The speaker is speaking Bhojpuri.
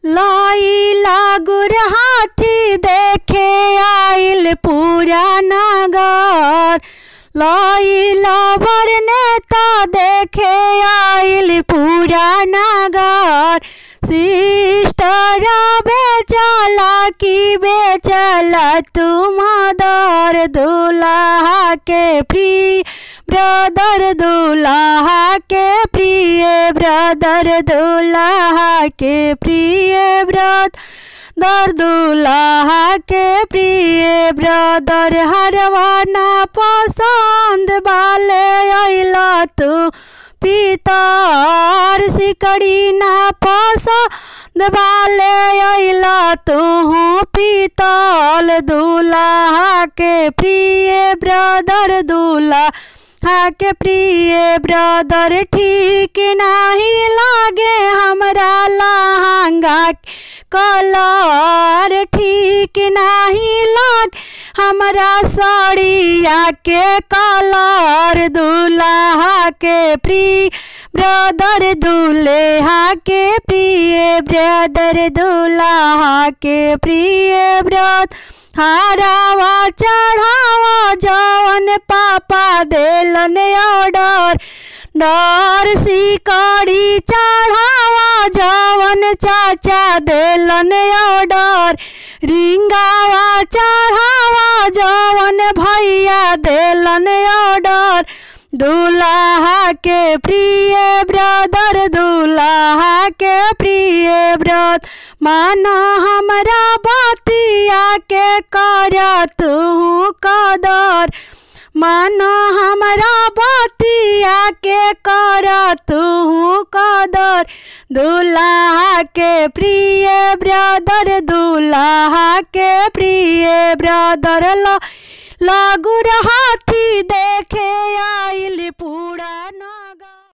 लाई लागुर हाथी देखे आइल पूरा नगर। लाई लवर नेता देखे आइल पूरा नगर। सिस्टर बेचला की बेचला तुम दर दूल्हा के प्रिय ब्रदर दूल्हा के प्रिय ब्रदर दूल्हा के प्रिय ब्रदर दूल्हा के प्रिय ब्रदर। हरवाना पसंद वाले अइला तू पितर सिकड़ी ना पसंद वाले अइला तू पीतल दूल्हा के प्रिय ब्रदर दूल्हा के प्रिय ब्रदर। ठीक नहीं लागे हमरा लहंगा कलर। ठीक नहीं लागे हमरा साड़िया के कलर। दूल्हा के प्रिय ब्रदर दूल्हा के प्रिय ब्रदर दूल्हा के प्रिय ब्रदर। हरावा चढ़ावा जवन पापा देलन ऑर्डर। डर सिकड़ी चढ़ावा जवन चाचा देलन ऑर्डर। रिंगावा चढ़ावा जवन भैया देलन ऑर्डर। दूल्हा के प्रिय ब्रदर दूल्हा के प्रिय ब्रदर। माना हमरा बतिया के कर तू कदर। माना हमरा बतिया के कर तू कदर। दूल्हा के प्रिय ब्रदर दूल्हा के प्रिय ब्रदर। लागुर हाथी देखे आइल पूरा